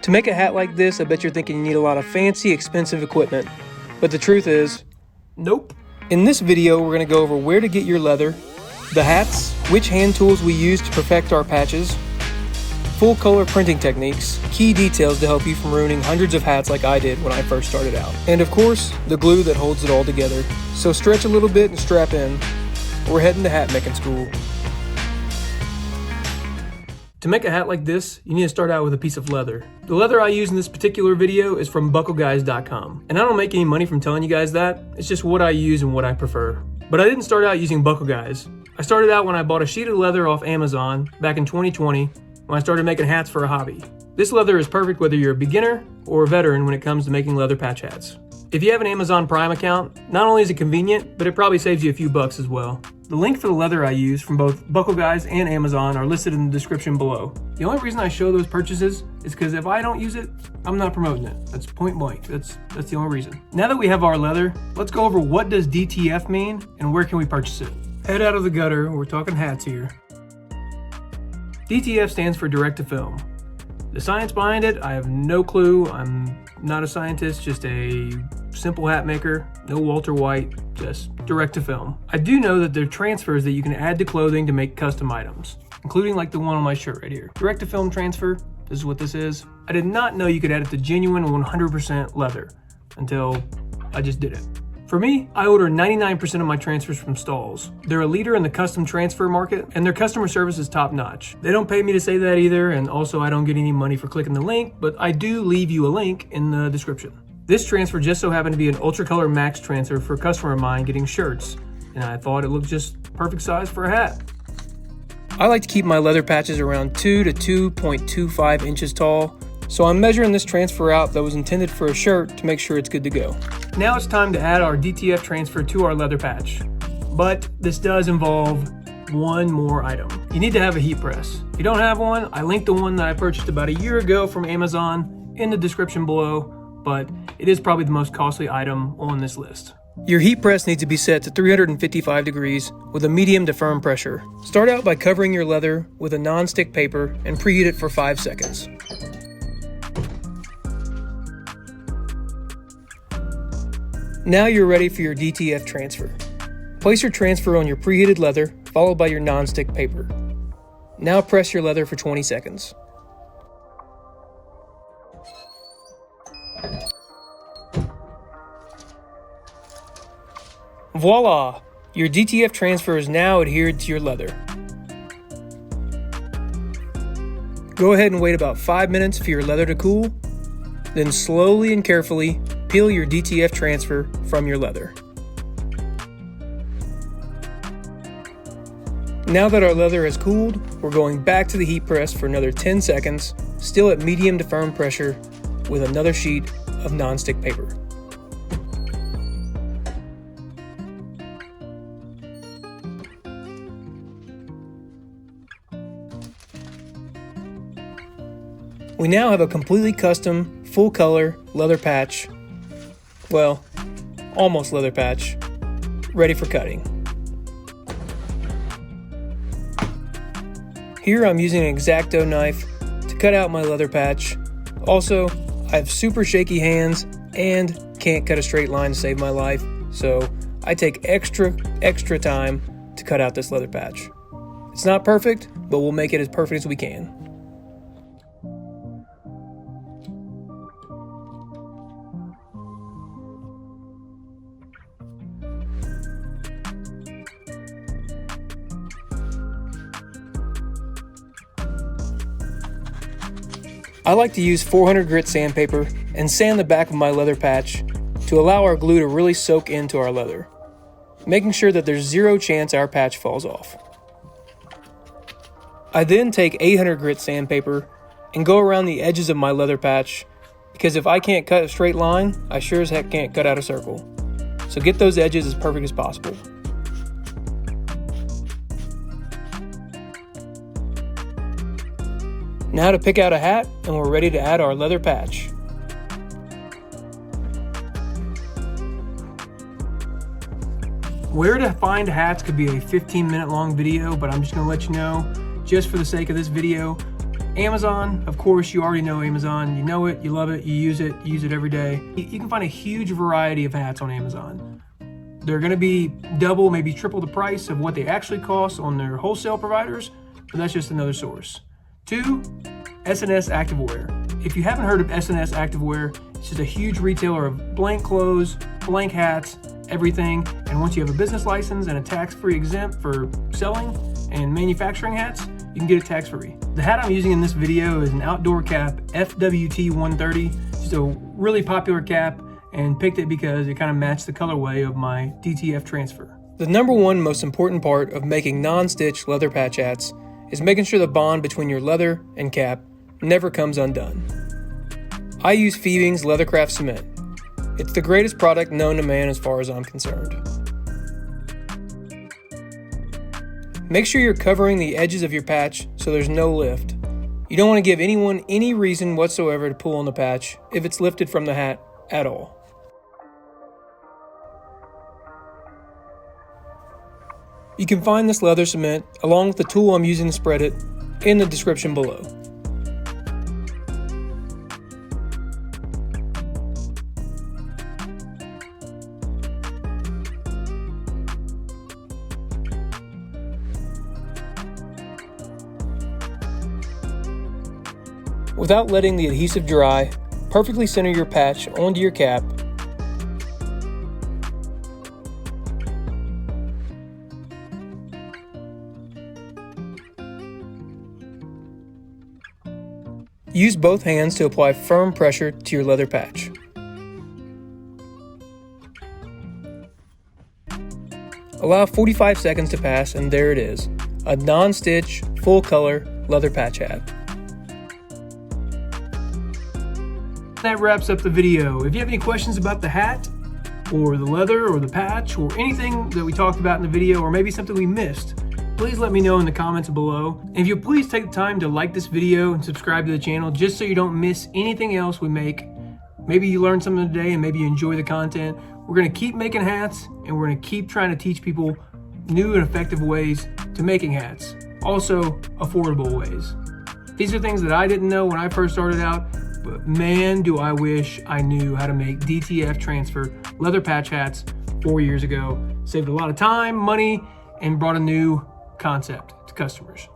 To make a hat like this, I bet you're thinking you need a lot of fancy, expensive equipment. But the truth is, nope. In this video, we're going to go over where to get your leather, the hats, which hand tools we use to perfect our patches, full color printing techniques, key details to help you from ruining hundreds of hats like I did when I first started out, and of course, the glue that holds it all together. So stretch a little bit and strap in. We're heading to hat making school. To make a hat like this, you need to start out with a piece of leather. The leather I use in this particular video is from buckleguys.com. And I don't make any money from telling you guys that, it's just what I use and what I prefer. But I didn't start out using Buckle Guys. I started out when I bought a sheet of leather off Amazon back in 2020 when I started making hats for a hobby. This leather is perfect whether you're a beginner or a veteran when it comes to making leather patch hats. If you have an Amazon Prime account, not only is it convenient, but it probably saves you a few bucks as well. The link for the leather I use from both Buckle Guys and Amazon are listed in the description below. The only reason I show those purchases is because if I don't use it, I'm not promoting it. That's point blank. That's the only reason. Now that we have our leather, let's go over what does DTF mean and where can we purchase it. Head out of the gutter, we're talking hats here. DTF stands for direct to film. The science behind it, I have no clue. I'm not a scientist, just a simple hat maker. No Walter White, just direct to film. I do know that there are transfers that you can add to clothing to make custom items, including like the one on my shirt right here. Direct to film transfer, this is what this is. I did not know you could add it to genuine 100% leather until I just did it. For me, I order 99% of my transfers from Stalls. They're a leader in the custom transfer market, and their customer service is top notch. They don't pay me to say that either, and also I don't get any money for clicking the link, but I do leave you a link in the description. This transfer just so happened to be an Ultra Color Max transfer for a customer of mine getting shirts, and I thought it looked just perfect size for a hat. I like to keep my leather patches around 2 to 2.25 inches tall, so I'm measuring this transfer out that was intended for a shirt to make sure it's good to go. Now it's time to add our DTF transfer to our leather patch. But this does involve one more item. You need to have a heat press. If you don't have one, I linked the one that I purchased about a year ago from Amazon in the description below, but it is probably the most costly item on this list. Your heat press needs to be set to 355 degrees with a medium to firm pressure. Start out by covering your leather with a non-stick paper and preheat it for 5 seconds. Now you're ready for your DTF transfer. Place your transfer on your preheated leather, followed by your non-stick paper. Now press your leather for 20 seconds. Voila! Your DTF transfer is now adhered to your leather. Go ahead and wait about 5 minutes for your leather to cool, then slowly and carefully peel your DTF transfer from your leather. Now that our leather has cooled, we're going back to the heat press for another 10 seconds, still at medium to firm pressure, with another sheet of non-stick paper. We now have a completely custom, full color leather patch. Well, almost leather patch, ready for cutting. Here I'm using an X-Acto knife to cut out my leather patch. Also, I have super shaky hands and can't cut a straight line to save my life, so I take extra time to cut out this leather patch. It's not perfect, but we'll make it as perfect as we can. I like to use 400 grit sandpaper and sand the back of my leather patch to allow our glue to really soak into our leather, making sure that there's zero chance our patch falls off. I then take 800 grit sandpaper and go around the edges of my leather patch, because if I can't cut a straight line, I sure as heck can't cut out a circle. So get those edges as perfect as possible. Now to pick out a hat, and we're ready to add our leather patch. Where to find hats could be a 15-minute long video, but I'm just going to let you know, just for the sake of this video, Amazon, of course, you already know Amazon. You know it, you love it, you use it every day. You can find a huge variety of hats on Amazon. They're gonna be double, maybe triple the price of what they actually cost on their wholesale providers, but that's just another source. 2, S&S Activewear. If you haven't heard of S&S Activewear, it's just a huge retailer of blank clothes, blank hats, everything. And once you have a business license and a tax-free exempt for selling and manufacturing hats, you can get it tax-free. The hat I'm using in this video is an outdoor cap, FWT 130. Just a really popular cap, and picked it because it kind of matched the colorway of my DTF transfer. The number one most important part of making non-stitch leather patch hats is making sure the bond between your leather and cap never comes undone. I use Phoebing's Leathercraft Cement. It's the greatest product known to man as far as I'm concerned. Make sure you're covering the edges of your patch so there's no lift. You don't want to give anyone any reason whatsoever to pull on the patch if it's lifted from the hat at all. You can find this leather cement along with the tool I'm using to spread it in the description below. Without letting the adhesive dry, perfectly center your patch onto your cap. Use both hands to apply firm pressure to your leather patch. Allow 45 seconds to pass, and there it is, a non-stitch, full-color leather patch hat. That wraps up the video. If you have any questions about the hat, or the leather, or the patch, or anything that we talked about in the video, or maybe something we missed, please let me know in the comments below. And if you'll please take the time to like this video and subscribe to the channel just so you don't miss anything else we make. Maybe you learned something today and maybe you enjoy the content. We're gonna keep making hats, and we're gonna keep trying to teach people new and effective ways to making hats. Also, affordable ways. These are things that I didn't know when I first started out, but man, do I wish I knew how to make DTF transfer leather patch hats 4 years ago. Saved a lot of time, money, and brought a new concept to customers.